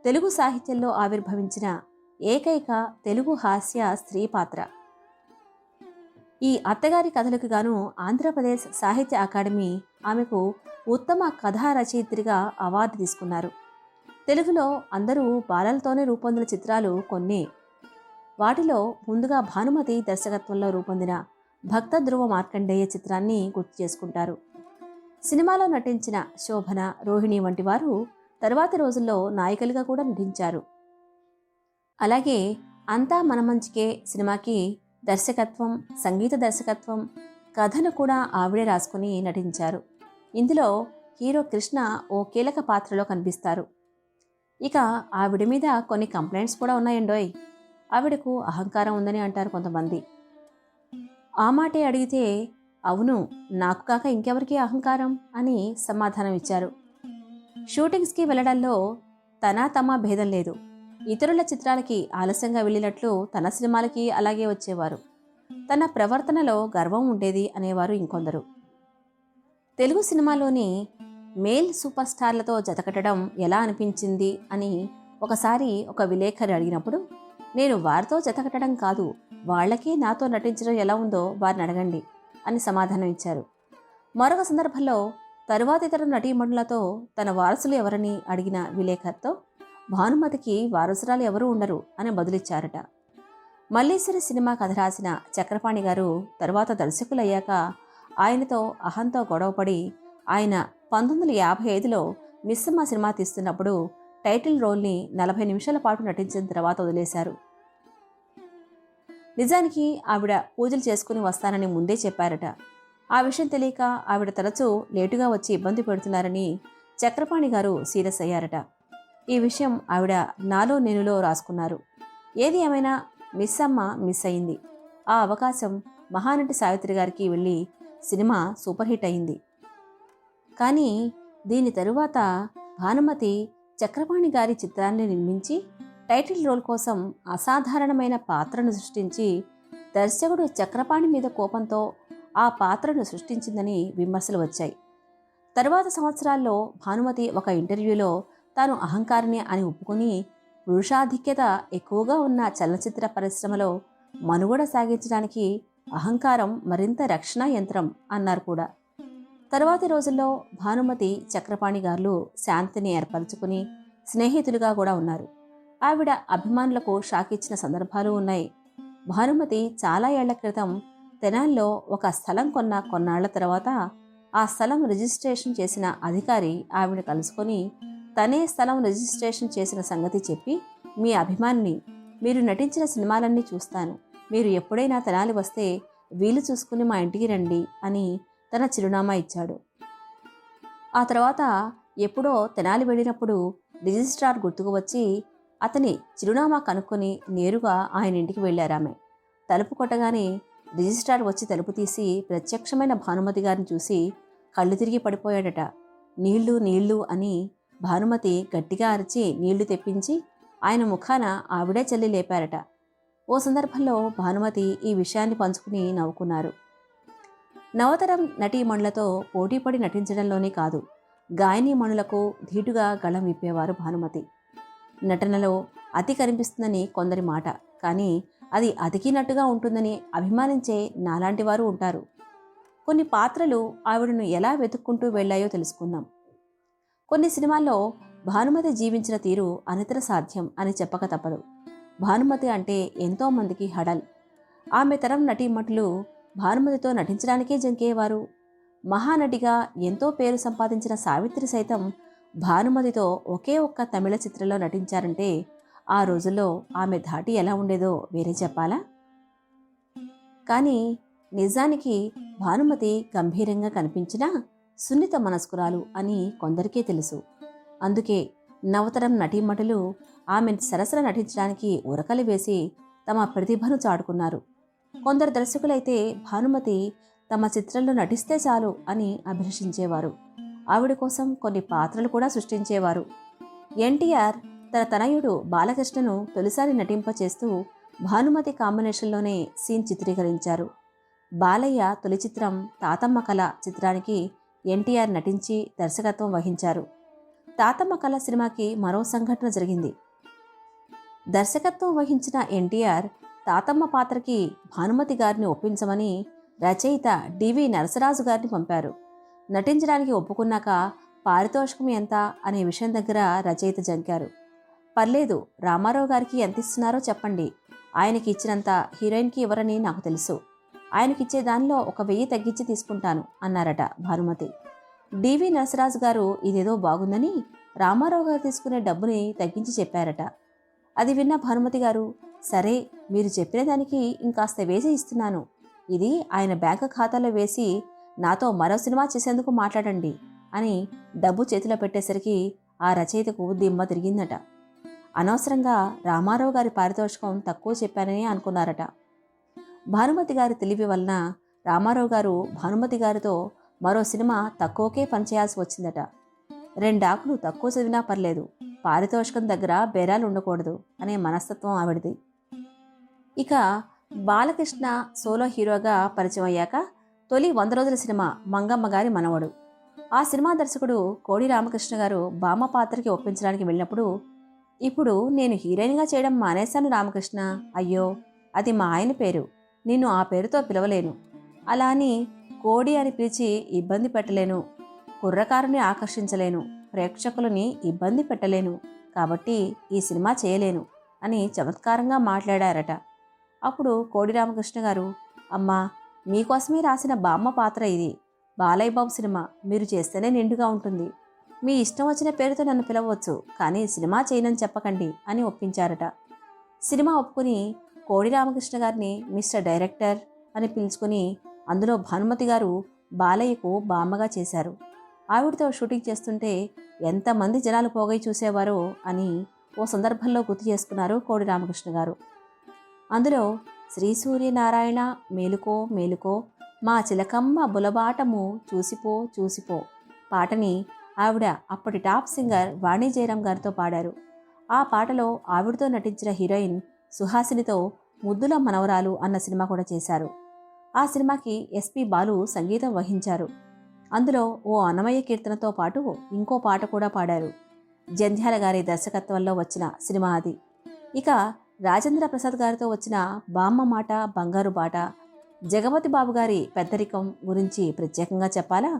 [SPEAKER 1] తెలుగు సాహిత్యంలో ఆవిర్భవించిన ఏకైక తెలుగు హాస్య స్త్రీ పాత్ర. ఈ అత్తగారి కథలకు గాను ఆంధ్రప్రదేశ్ సాహిత్య అకాడమీ ఆమెకు ఉత్తమ కథా రచయిత్రిగా అవార్డు తీసుకున్నారు. తెలుగులో అందరూ బాలలతోనే రూపొందిన చిత్రాలు కొన్ని. వాటిలో ముందుగా భానుమతి దర్శకత్వంలో రూపొందిన భక్త ధ్రువ మార్కండేయ చిత్రాన్ని గుర్తు చేసుకుంటారు. సినిమాలో నటించిన శోభన, రోహిణి వంటి వారు తర్వాతి రోజుల్లో నాయికలుగా కూడా నటించారు. అలాగే అంతా మన మంచికే సినిమాకి దర్శకత్వం, సంగీత దర్శకత్వం, కథను కూడా ఆవిడే రాసుకుని నటించారు. ఇందులో హీరో కృష్ణ ఓ కీలక పాత్రలో కనిపిస్తారు. ఇక ఆవిడ మీద కొన్ని కంప్లైంట్స్ కూడా ఉన్నాయండోయ్. ఆవిడకు అహంకారం ఉందని అంటారు కొంతమంది. ఆ మాటే అడిగితే అవును, నాకు కాక ఇంకెవరికి అహంకారం అని సమాధానం ఇచ్చారు. షూటింగ్స్కి వెళ్ళడంలో తమా భేదం లేదు. ఇతరుల చిత్రాలకి ఆలస్యంగా వెళ్ళినట్లు తన సినిమాలకి అలాగే వచ్చేవారు. తన ప్రవర్తనలో గర్వం ఉండేది అనేవారు ఇంకొందరు. తెలుగు సినిమాలోని మేల్ సూపర్ స్టార్లతో జతకట్టడం ఎలా అనిపించింది అని ఒకసారి ఒక విలేకరి అడిగినప్పుడు, నేను వారితో జతకట్టడం కాదు, వాళ్ళకి నాతో నటించడం ఎలా ఉందో వారిని అడగండి అని సమాధానం ఇచ్చారు. మరొక సందర్భంలో తరువాత ఇతర నటీమణులతో తన వారసులు ఎవరని అడిగిన విలేకరితో, భానుమతికి వారసురాలు ఎవరూ ఉండరు అని బదులిచ్చారట. మల్లీశ్వరి సినిమా కథ రాసిన చక్రపాణి గారు తరువాత దర్శకులయ్యాక ఆయనతో అహంతో గొడవపడి ఆయన 1955లో మిస్సమ్మ సినిమా తీస్తున్నప్పుడు టైటిల్ రోల్ని 40 నిమిషాల పాటు నటించిన తర్వాత వదిలేశారు. నిజానికి ఆవిడ పూజలు చేసుకుని వస్తానని ముందే చెప్పారట. ఆ విషయం తెలియక ఆవిడ తరచూ లేటుగా వచ్చి ఇబ్బంది పెడుతున్నారని చక్రపాణి గారు సీరియస్ అయ్యారట. ఈ విషయం ఆవిడ నాలో నేనులో రాసుకున్నారు. ఏది ఏమైనా మిస్సమ్మ మిస్ అయింది. ఆ అవకాశం మహానటి సావిత్రి గారికి వెళ్ళి సినిమా సూపర్ హిట్ అయింది. కానీ దీని తరువాత భానుమతి చక్రపాణి గారి చిత్రాన్ని నిర్మించి టైటిల్ రోల్ కోసం అసాధారణమైన పాత్రను సృష్టించి దర్శకుడు చక్రపాణి మీద కోపంతో ఆ పాత్రను సృష్టించిందని విమర్శలు వచ్చాయి. తరువాత సంవత్సరాల్లో భానుమతి ఒక ఇంటర్వ్యూలో తాను అహంకారిని అని ఒప్పుకొని పురుషాధిక్యత ఎక్కువగా ఉన్న చలనచిత్ర పరిశ్రమలో మనుగడ సాగించడానికి అహంకారం మరింత రక్షణ యంత్రం అన్నారు కూడా. తరువాతి రోజుల్లో భానుమతి చక్రపాణి గారు శాంతిని ఏర్పరచుకుని స్నేహితులుగా కూడా ఉన్నారు. ఆవిడ అభిమానులకు షాక్ ఇచ్చిన సందర్భాలు ఉన్నాయి. భానుమతి చాలా ఏళ్ల క్రితం తెనాల్లో ఒక స్థలం కొన్నాళ్ల తర్వాత ఆ స్థలం రిజిస్ట్రేషన్ చేసిన అధికారి ఆవిడ కలుసుకొని తనే స్థలం రిజిస్ట్రేషన్ చేసిన సంగతి చెప్పి, మీ అభిమానిని, మీరు నటించిన సినిమాలన్నీ చూస్తాను, మీరు ఎప్పుడైనా తెనాలి వస్తే వీలు చూసుకుని మా ఇంటికి రండి అని తన చిరునామా ఇచ్చాడు. ఆ తర్వాత ఎప్పుడో తెనాలి వెళ్ళినప్పుడు రిజిస్ట్రార్ గుర్తుకు వచ్చి అతని చిరునామా కనుక్కొని నేరుగా ఆయన ఇంటికి వెళ్ళారామె. తలుపు కొట్టగానే రిజిస్ట్రార్ వచ్చి తలుపు తీసి ప్రత్యక్షమైన భానుమతి గారిని చూసి కళ్ళు తిరిగి పడిపోయాడట. నీళ్లు నీళ్లు అని భానుమతి గట్టిగా అరిచి నీళ్లు తెప్పించి ఆయన ముఖాన ఆవిడే చల్లి లేపారట. ఓ సందర్భంలో భానుమతి ఈ విషయాన్ని పంచుకుని నవ్వుకున్నారు. నవతరం నటీమణులతో పోటీపడి నటించడంలోనే కాదు, గాయనీమణులకు ధీటుగా గళం విప్పేవారు భానుమతి. నటనలో అతి కనిపిస్తుందని కొందరి మాట, కానీ అది అతికినట్టుగా ఉంటుందని అభిమానించే నాలాంటి వారు ఉంటారు. కొన్ని పాత్రలు ఆవిడను ఎలా వెతుక్కుంటూ వెళ్లాయో తెలుసుకుందాం. కొన్ని సినిమాల్లో భానుమతి జీవించిన తీరు అనితర సాధ్యం అని చెప్పక తప్పదు. భానుమతి అంటే ఎంతోమందికి హడల్. ఆమె తరం నటీమణులు భానుమతితో నటించడానికే జంకేవారు. మహానటిగా ఎంతో పేరు సంపాదించిన సావిత్రి సైతం భానుమతితో ఒకే ఒక్క తమిళ చిత్రంలో నటించారంటే ఆ రోజుల్లో ఆమె ధాటి ఎలా ఉండేదో వేరే చెప్పాలా? కానీ నిజానికి భానుమతి గంభీరంగా కనిపించినా సున్నిత మనస్కురాలు అని కొందరికే తెలుసు. అందుకే నవతరం నటీమణులు ఆమె సరసన నటించడానికి ఉరకలు వేసి తమ ప్రతిభను చాటుకున్నారు. కొందరు దర్శకులైతే భానుమతి తమ చిత్రంలో నటిస్తే చాలు అని అభిలషించేవారు. ఆవిడ కోసం కొన్ని పాత్రలు కూడా సృష్టించేవారు. ఎన్టీఆర్ తన తనయుడు బాలకృష్ణను తొలిసారి నటింపచేస్తూ భానుమతి కాంబినేషన్లోనే సీన్ చిత్రీకరించారు. బాలయ్య తొలి చిత్రం తాతమ్మ కళ చిత్రానికి ఎన్టీఆర్ నటించి దర్శకత్వం వహించారు. తాతమ్మ కళ సినిమాకి మరో సంఘటన జరిగింది. దర్శకత్వం వహించిన ఎన్టీఆర్ తాతమ్మ పాత్రకి భానుమతి గారిని ఒప్పించమని రచయిత డివి నరసరాజు గారిని పంపారు. నటించడానికి ఒప్పుకున్నాక పారితోషికం ఎంత అనే విషయం దగ్గర రచయిత జంకారు. పర్లేదు, రామారావు గారికి ఎంత ఇస్తున్నారో చెప్పండి, ఆయనకి ఇచ్చినంత హీరోయిన్కి ఇవ్వరని నాకు తెలుసు, ఆయనకిచ్చే దానిలో 1000 తగ్గించి తీసుకుంటాను అన్నారట భానుమతి. డివి నరసరాజు గారు ఇదేదో బాగుందని రామారావు గారు తీసుకునే డబ్బుని తగ్గించి చెప్పారట. అది విన్న భానుమతి గారు, సరే మీరు చెప్పిన దానికి ఇంకాస్త వేసి ఇస్తున్నాను, ఇది ఆయన బ్యాంకు ఖాతాలో వేసి నాతో మరో సినిమా చేసేందుకు మాట్లాడండి అని డబ్బు చేతిలో పెట్టేసరికి ఆ రచయితకు దిమ్మ తిరిగిందట. అనవసరంగా రామారావు గారి పారితోషికం తక్కువ చెప్పానని అనుకున్నారట. భానుమతి గారి తెలివి వలన రామారావు గారు భానుమతి గారితో మరో సినిమా తక్కువకే పనిచేయాల్సి వచ్చిందట. 2 ఆకులు తక్కువ చదివినా పర్లేదు, పారితోషికం దగ్గర బేరాలు ఉండకూడదు అనే మనస్తత్వం ఆవిడది. ఇక బాలకృష్ణ సోలో హీరోగా పరిచయం అయ్యాక తొలి 100 రోజుల సినిమా మంగమ్మ గారి మనవడు. ఆ సినిమా దర్శకుడు కోడి రామకృష్ణ గారు బామ్మ పాత్రకి ఒప్పించడానికి వెళ్ళినప్పుడు, ఇప్పుడు నేను హీరోయిన్గా చేయడం మానేశాను రామకృష్ణ, అయ్యో అది మా ఆయన పేరు, నిన్ను ఆ పేరుతో పిలవలేను, అలా అని కోడి అని పిలిచి ఇబ్బంది పెట్టలేను, కుర్రకారుని ఆకర్షించలేను, ప్రేక్షకులని ఇబ్బంది పెట్టలేను, కాబట్టి ఈ సినిమా చేయలేను అని చమత్కారంగా మాట్లాడారట. అప్పుడు కోడి రామకృష్ణ గారు, అమ్మా మీకోసమే రాసిన బామ్మ పాత్ర ఇది, బాలయ్య బాబు సినిమా, మీరు చేస్తేనే నిండుగా ఉంటుంది, మీ ఇష్టం వచ్చిన పేరుతో నన్ను పిలవచ్చు, కానీ సినిమా చేయనని చెప్పకండి అని ఒప్పించారట. సినిమా ఒప్పుకుని కోడి రామకృష్ణ గారిని మిస్టర్ డైరెక్టర్ అని పిలుచుకుని అందులో భానుమతి గారు బాలయ్యకు బామ్మగా చేశారు. ఆవిడతో షూటింగ్ చేస్తుంటే ఎంతమంది జనాలు పోగై చూసేవారో అని ఓ సందర్భంలో గుర్తు చేసుకున్నారు కోడి రామకృష్ణ గారు. అందులో శ్రీ సూర్యనారాయణ మేలుకో మేలుకో మా చిలకమ్మ బులబాటము చూసిపో చూసిపో పాటని ఆవిడ అప్పటి టాప్ సింగర్ వాణి జయరాం గారితో పాడారు. ఆ పాటలో ఆవిడతో నటించిన హీరోయిన్ సుహాసినితో ముద్దుల మనవరాలు అన్న సినిమా కూడా చేశారు. ఆ సినిమాకి ఎస్పి బాలు సంగీతం వహించారు. అందులో ఓ అన్నమయ్య కీర్తనతో పాటు ఇంకో పాట కూడా పాడారు. జంధ్యాల గారి దర్శకత్వంలో వచ్చిన సినిమా అది. ఇక రాజేంద్ర ప్రసాద్ గారితో వచ్చిన బామ్మ మాట బంగారు బాట, జగపతి బాబు గారి పెద్దరికం గురించి ప్రత్యేకంగా చెప్పాలా?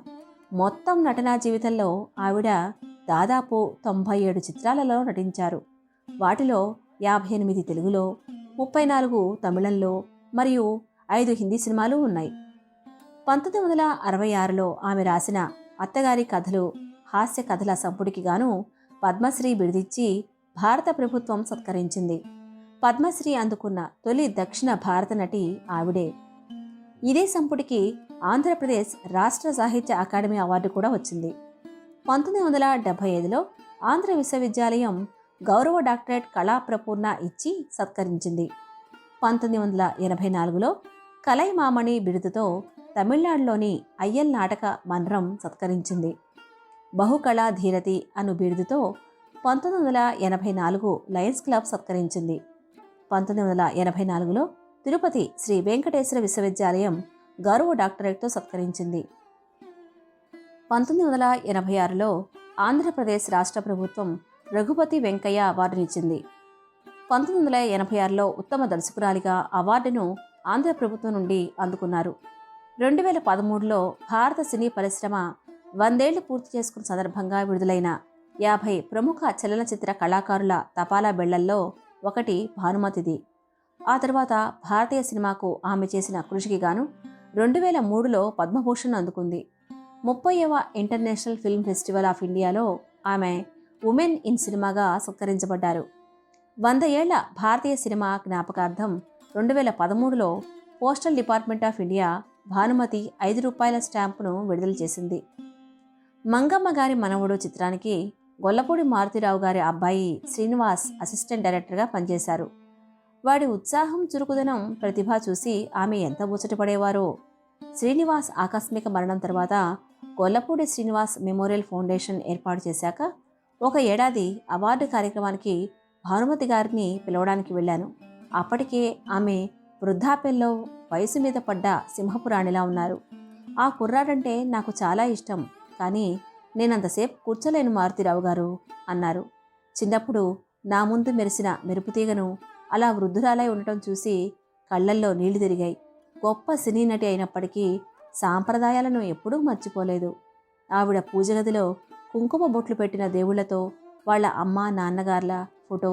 [SPEAKER 1] మొత్తం నటనా జీవితంలో ఆవిడ దాదాపు 97 చిత్రాలలో నటించారు. వాటిలో 58 తెలుగులో, 34 తమిళంలో మరియు 5 హిందీ సినిమాలు ఉన్నాయి. 1966లో ఆమె రాసిన అత్తగారి కథలు హాస్య కథల సంపుటికి గాను పద్మశ్రీ బిరుదిచ్చి భారత ప్రభుత్వం సత్కరించింది. పద్మశ్రీ అందుకున్న తొలి దక్షిణ భారత నటి ఆవిడే. ఇదే సంపుటికి ఆంధ్రప్రదేశ్ రాష్ట్ర సాహిత్య అకాడమీ అవార్డు కూడా వచ్చింది. 1975లో ఆంధ్ర విశ్వవిద్యాలయం గౌరవ డాక్టరేట్ కళా ప్రపూర్ణ ఇచ్చి సత్కరించింది. 1984లో కలైమామణి బిరుదుతో తమిళనాడులోని అయ్యల్ నాటక మండలం సత్కరించింది. బహుకళా ధీరతి అను బిరుదుతో 1984 లయన్స్ క్లబ్ సత్కరించింది. 1984లో తిరుపతి శ్రీ వెంకటేశ్వర విశ్వవిద్యాలయం గౌరవ డాక్టరేట్తో సత్కరించింది. 1986లో ఆంధ్రప్రదేశ్ రాష్ట్ర ప్రభుత్వం రఘుపతి వెంకయ్య అవార్డునిచ్చింది. 1986లో ఉత్తమ దర్శకురాలిగా అవార్డును ఆంధ్ర ప్రభుత్వం నుండి అందుకున్నారు. 2013లో భారత సినీ పరిశ్రమ 100 ఏళ్లు పూర్తి చేసుకున్న సందర్భంగా విడుదలైన 50 ప్రముఖ చలనచిత్ర కళాకారుల తపాలా బెళ్లల్లో ఒకటి భానుమతిది. ఆ తర్వాత భారతీయ సినిమాకు ఆమె చేసిన కృషికి గాను 2003లో పద్మభూషణ్ అందుకుంది. 30వ ఇంటర్నేషనల్ ఫిల్మ్ ఫెస్టివల్ ఆఫ్ ఇండియాలో ఆమె ఉమెన్ ఇన్ సినిమాగా సత్కరించబడ్డారు. 100 ఏళ్ల భారతీయ సినిమా జ్ఞాపకార్థం 2013లో postal department of India Bhanumathi ₹5 స్టాంపును విడుదల చేసింది. మంగమ్మ గారి మనవడు చిత్రానికి గొల్లపూడి మారుతిరావు గారి అబ్బాయి శ్రీనివాస్ అసిస్టెంట్ డైరెక్టర్గా పనిచేశారు. వాడి ఉత్సాహం, చురుకుదనం, ప్రతిభ చూసి ఆమె ఎంత ముచ్చటపడేవారో. శ్రీనివాస్ ఆకస్మిక మరణం తర్వాత గొల్లపూడి శ్రీనివాస్ మెమోరియల్ ఫౌండేషన్ ఏర్పాటు చేశాక 1 ఏడాది అవార్డు కార్యక్రమానికి భానుమతి గారిని పిలవడానికి వెళ్ళాను. అప్పటికే ఆమె వృద్ధాప్యంలో వయసు మీద పడ్డ సింహపురాణిలా ఉన్నారు. ఆ కుర్రాడంటే నాకు చాలా ఇష్టం, కానీ నేనంతసేపు కూర్చోలేను మారుతిరావు గారు అన్నారు. చిన్నప్పుడు నా ముందు మెరిసిన మెరుపుతీగను అలా వృద్ధురాలై ఉండటం చూసి కళ్ళల్లో నీళ్లు తిరిగాయి. గొప్ప సినీ నటి అయినప్పటికీ సాంప్రదాయాలను ఎప్పుడూ మర్చిపోలేదు. ఆవిడ పూజగదిలో కుంకుమ బొట్లు పెట్టిన దేవుళ్లతో వాళ్ళ అమ్మ నాన్నగార్ల ఫోటో,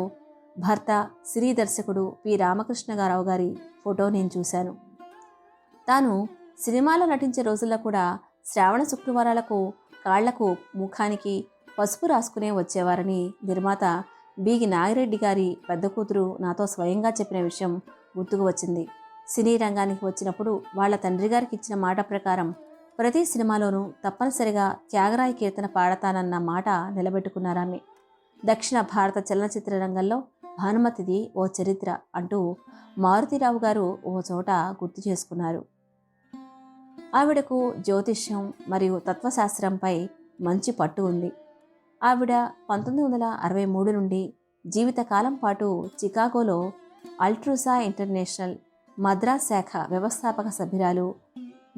[SPEAKER 1] భర్త సినీ దర్శకుడు పి రామకృష్ణగారావు గారి ఫోటో నేను చూశాను. తాను సినిమాలో నటించే రోజుల్లో కూడా శ్రావణ శుక్రవారాలకు కాళ్లకు ముఖానికి పసుపు రాసుకునే వచ్చేవారని నిర్మాత బీగి నాగిరెడ్డి గారి పెద్ద కూతురు నాతో స్వయంగా చెప్పిన విషయం గుర్తుకు వచ్చింది. సినీ రంగానికి వచ్చినప్పుడు వాళ్ళ తండ్రి గారికి ఇచ్చిన మాట ప్రకారం ప్రతి సినిమాలోనూ తప్పనిసరిగా త్యాగరాయ కీర్తన పాడతానన్న మాట నిలబెట్టుకున్నారామె. దక్షిణ భారత చలనచిత్ర రంగంలో భానుమతిది ఓ చరిత్ర అంటూ మారుతిరావు గారు ఓ చోట గుర్తు చేసుకున్నారు. ఆవిడకు జ్యోతిష్యం మరియు తత్వశాస్త్రంపై మంచి పట్టు ఉంది. ఆవిడ 1963 నుండి జీవితకాలం పాటు చికాగోలో అల్ట్రూసా ఇంటర్నేషనల్ మద్రాస్ శాఖ వ్యవస్థాపక సభ్యురాలు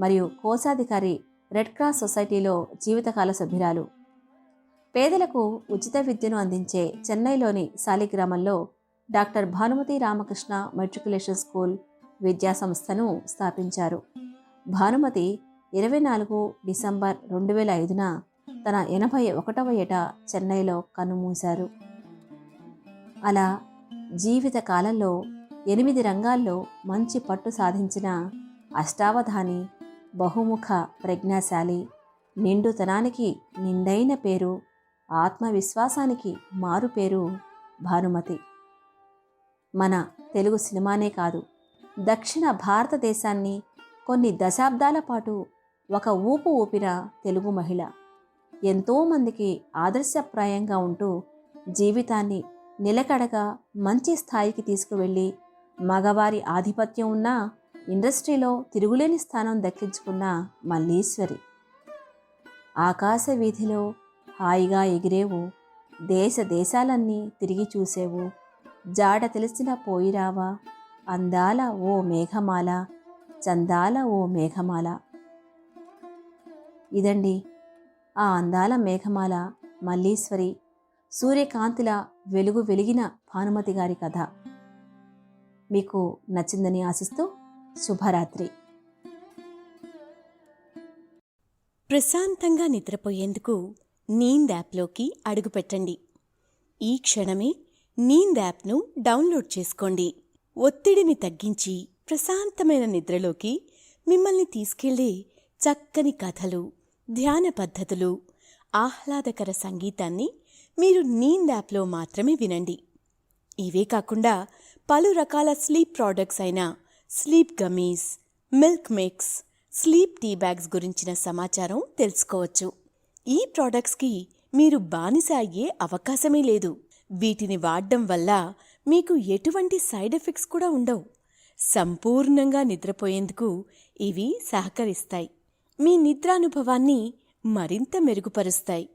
[SPEAKER 1] మరియు కోశాధికారి రెడ్ క్రాస్ సొసైటీలో జీవితకాల సభ్యురాలు. పేదలకు ఉచిత విద్యను అందించే చెన్నైలోని సాలిగ్రామంలో doctor Bhanumathi Ramakrishna matriculation school విద్యా సంస్థను స్థాపించారు. భానుమతి 24 డిసెంబర్ 2005న తన 81వ ఏట చెన్నైలో కన్నుమూశారు. అలా జీవిత కాలంలో 8 రంగాల్లో మంచి పట్టు సాధించిన అష్టావధాని, బహుముఖ ప్రజ్ఞాశాలి, నిండుతనానికి నిండైన పేరు, ఆత్మవిశ్వాసానికి మారు పేరు భానుమతి. మన తెలుగు సినిమానే కాదు, దక్షిణ భారతదేశాన్ని కొన్ని దశాబ్దాల పాటు ఒక ఊపు ఊపిన తెలుగు మహిళ. ఎంతోమందికి ఆదర్శప్రాయంగా ఉంటూ జీవితాన్ని నిలకడగా మంచి స్థాయికి తీసుకువెళ్ళి మగవారి ఆధిపత్యం ఉన్న ఇండస్ట్రీలో తిరుగులేని స్థానం దక్కించుకున్న మల్లీశ్వరి. ఆకాశ వీధిలో హాయిగా ఎగిరేవు, దేశ దేశాలన్నీ తిరిగి చూసేవు, జాడ తెలిసిన పోయిరావా, అందాల ఓ మేఘమాల, చందాల ఓ మేఘమాల. ఇదండి ఆ అందాల మేఘమాల మల్లీశ్వరి, సూర్యకాంతిలా వెలుగు వెలిగిన భానుమతి గారి కథ. మీకు నచ్చిందని ఆశిస్తూ శుభరాత్రి.
[SPEAKER 2] ప్రశాంతంగా నిద్రపోయేందుకు నీంద్ యాప్లోకి అడుగుపెట్టండి. ఈ క్షణమే నీంద్ యాప్ను డౌన్లోడ్ చేసుకోండి. ఒత్తిడిని తగ్గించి ప్రశాంతమైన నిద్రలోకి మిమ్మల్ని తీసుకెళ్లే చక్కని కథలు, ధ్యాన పద్ధతులు, ఆహ్లాదకర సంగీతాన్ని మీరు నీంద్ యాప్లో మాత్రమే వినండి. ఇవే కాకుండా పలు రకాల స్లీప్ ప్రోడక్ట్స్ అయిన sleep gummies, milk mix, sleep tea bags గురించిన సమాచారం తెలుసుకోవచ్చు. ఈ ప్రోడక్ట్స్కి మీరు బానిస అయ్యే అవకాశమే లేదు. వీటిని వాడడం వల్ల మీకు ఎటువంటి సైడ్ ఎఫెక్ట్స్ కూడా ఉండవు. సంపూర్ణంగా నిద్రపోయేందుకు ఇవి సహకరిస్తాయి. మీ నిద్రానుభవాన్ని మరింత మెరుగుపరుస్తాయి.